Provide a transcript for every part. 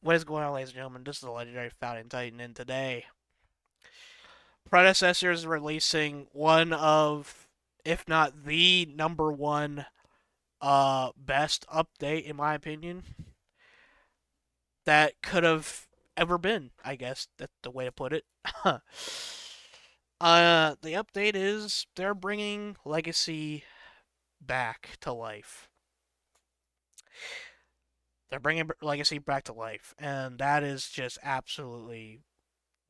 What is going on, ladies and gentlemen? This is the legendary Founding Titan, and today, Predecessor is releasing one of, if not the number one, best update in my opinion that could have ever been. I guess that's the way to put it. The update is they're bringing Legacy back to life. They're bringing Legacy back to life, and that is just absolutely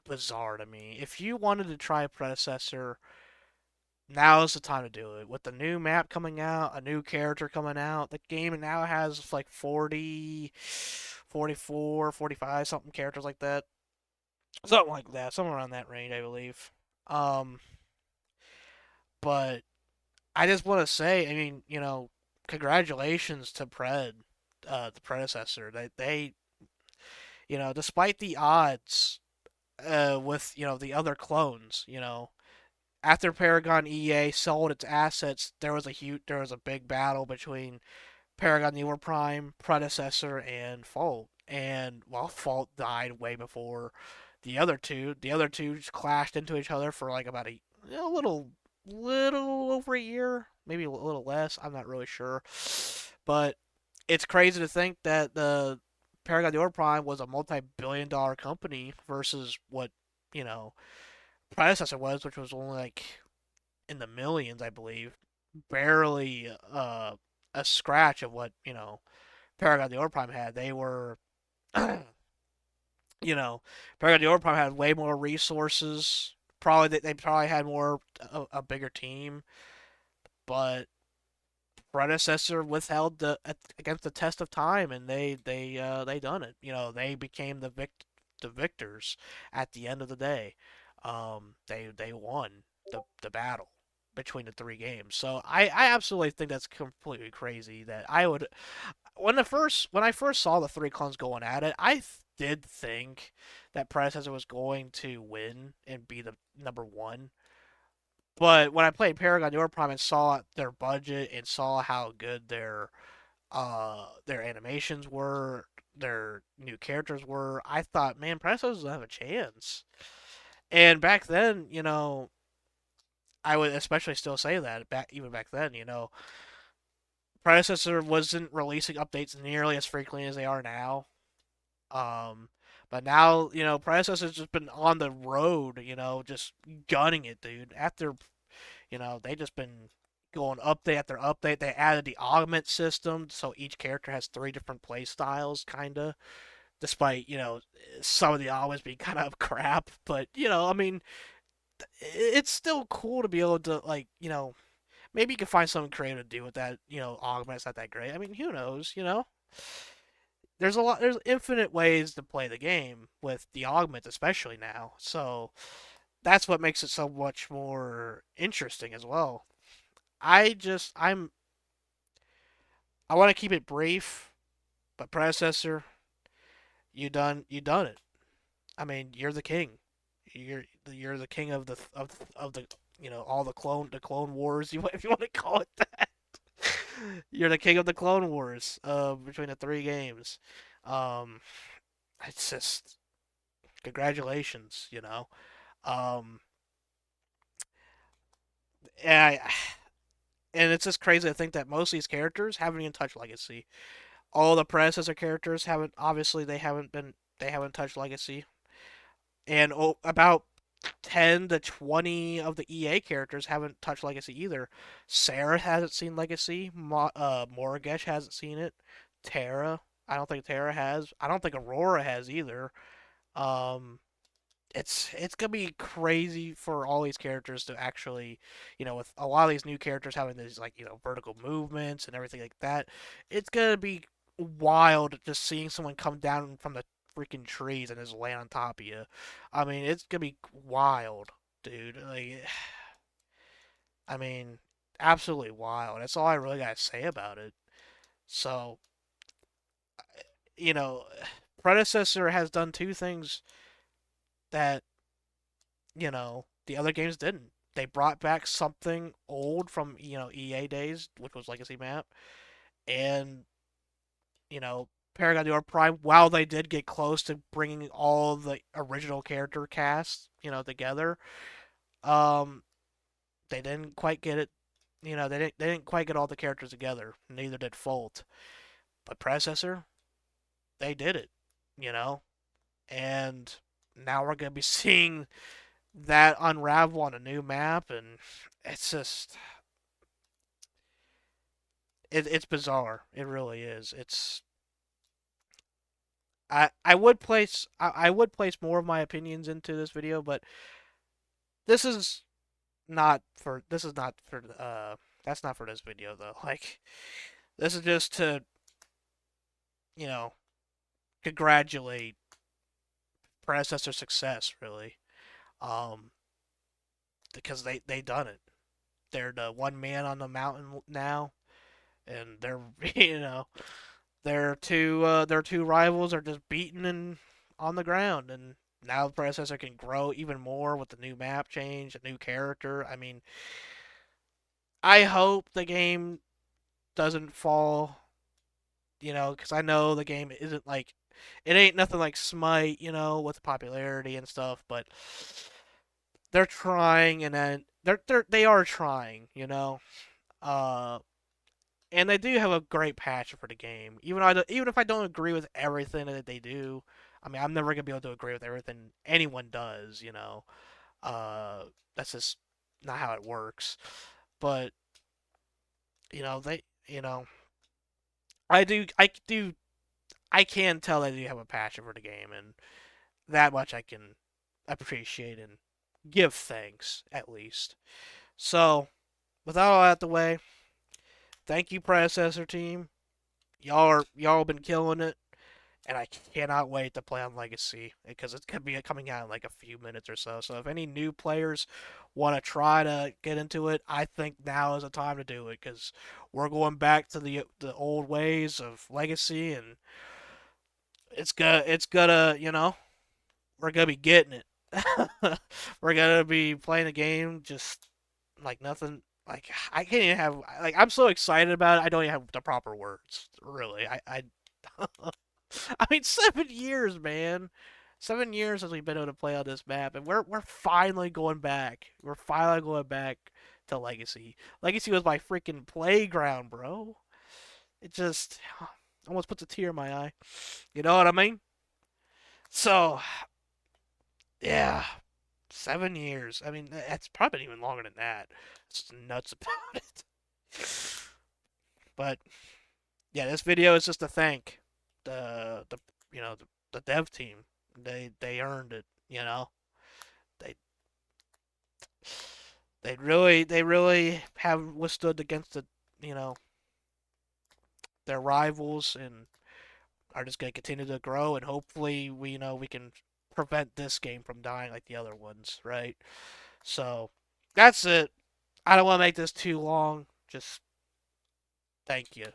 bizarre to me. If you wanted to try Predecessor, now's the time to do it. With the new map coming out, a new character coming out, the game now has like 40, 44, 45 something characters like that. Something like that, somewhere around that range, I believe. Um, but I just want to say, I mean, congratulations to the predecessor. Despite the odds, with the other clones, after Paragon EA sold its assets, there was a big battle between Paragon Newer Prime, Predecessor, and Fault. And well, Fault died way before the other two. The other two just clashed into each other for like about a little over a year, maybe a little less. I'm not really sure, but it's crazy to think that the Paragon Newer Prime was a multi-billion-dollar company versus what you know Predecessor was, which was only like in the millions, I believe, barely a scratch of what Paragon the Overprime had. They were, Paragon the Overprime had way more resources. Probably they probably had a bigger team, but predecessor withheld against the test of time, and they done it. They became the victors at the end of the day. They won the battle between the three games. So I absolutely think that's completely crazy. That I would when I first saw the three clones going at it, did think that predecessor was going to win and be the number one. But when I played Paragon Your Prime and saw their budget and saw how good their animations were, their new characters were, I thought, man, Predecessor doesn't have a chance. And back then, I would especially still say that even back then, Predecessor wasn't releasing updates nearly as frequently as they are now. Um, but now, Predecessor's just been on the road, just gunning it, dude. They just been going update after update. They added the augment system, so each character has three different play styles, kinda. Despite some of the augments being kind of crap, but I mean, it's still cool to be able to maybe you can find something creative to do with that. Augment's not that great. I mean, who knows? There's infinite ways to play the game with the augment, especially now. So that's what makes it so much more interesting as well. I want to keep it brief, but predecessor, you done it. I mean, you're the king. You're the king of the all the clone wars. If you want to call it that, you're the king of the clone wars. Between the three games, um, it's just congratulations. Um, and I, and it's just crazy to think that most of these characters haven't even touched Legacy. All the predecessor characters haven't. Obviously, they haven't touched Legacy, and about 10 to 20 of the EA characters haven't touched Legacy either. Sarah hasn't seen Legacy. Morgesh hasn't seen it. Terra, I don't think Terra has. I don't think Aurora has either. Um, it's gonna be crazy for all these characters to actually, with a lot of these new characters having these like vertical movements and everything like that. It's gonna be wild just seeing someone come down from the freaking trees and just land on top of you. I mean, it's gonna be wild, dude. Like, I mean, absolutely wild. That's all I really gotta say about it. So, you know, predecessor has done two things that the other games didn't. They brought back something old from EA days, which was Legacy Map, and Paragon Zero Prime, while they did get close to bringing all the original character cast, together, um, they didn't quite get it. They didn't quite get all the characters together. Neither did Fault. But Predecessor, they did it. You know, and now we're gonna be seeing that unravel on a new map, and it's just it's bizarre. It really is. I would place more of my opinions into this video, but this is this is not for that's not for this video though. Like, this is just to you know congratulate Predecessor success, really. Um, because they done it. They're the one man on the mountain now, and they're you know their two rivals are just beaten and on the ground, and now the Predecessor can grow even more with the new map change, a new character. I mean, I hope the game doesn't fall, because I know the game isn't like it ain't nothing like Smite, with popularity and stuff, but they're trying, and then they are trying, uh, and they do have a great passion for the game. Even if I don't agree with everything that they do, I mean, I'm never gonna be able to agree with everything anyone does, Uh, that's just not how it works. But they, I can tell they do have a passion for the game, and that much I can appreciate and give thanks at least. So, with all that out the way, thank you, Predecessor team. Y'all been killing it, and I cannot wait to play on Legacy because it's gonna be coming out in like a few minutes or so. So if any new players want to try to get into it, I think now is the time to do it because we're going back to the old ways of Legacy, and it's gonna we're gonna be getting it. We're gonna be playing the game just like nothing. Like, I can't even have, like, I'm so excited about it. I don't even have the proper words. Really, I I mean, 7 years, man. 7 years since we've been able to play on this map, and we're finally going back. We're finally going back to Legacy. Legacy was my freaking playground, bro. It just almost puts a tear in my eye. You know what I mean? So, yeah, 7 years. I mean, that's probably even longer than that. It's just nuts about it. But yeah, this video is just to thank the the dev team. They earned it. They they really have withstood against you know their rivals, and are just gonna continue to grow, and hopefully we can prevent this game from dying like the other ones, right? So that's it. I don't want to make this too long. Just thank you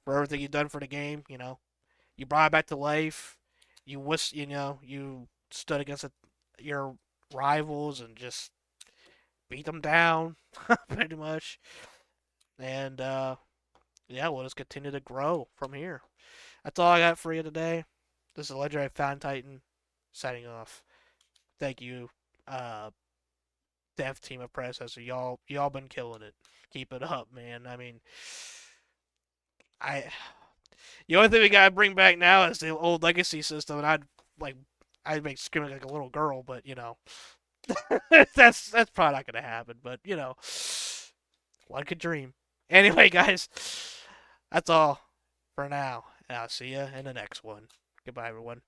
for everything you've done for the game. You brought it back to life. You stood against your rivals and just beat them down, pretty much. And yeah, we'll just continue to grow from here. That's all I got for you today. This is Legendary Fountain Titan signing off. Thank you, uh, dev team of Predecessor. Y'all been killing it. Keep it up, man. I mean, I the only thing we gotta bring back now is the old legacy system, and like I'd make screaming like a little girl, but that's probably not gonna happen. But one could dream. Anyway, guys, that's all for now, and I'll see you in the next one. Goodbye, everyone.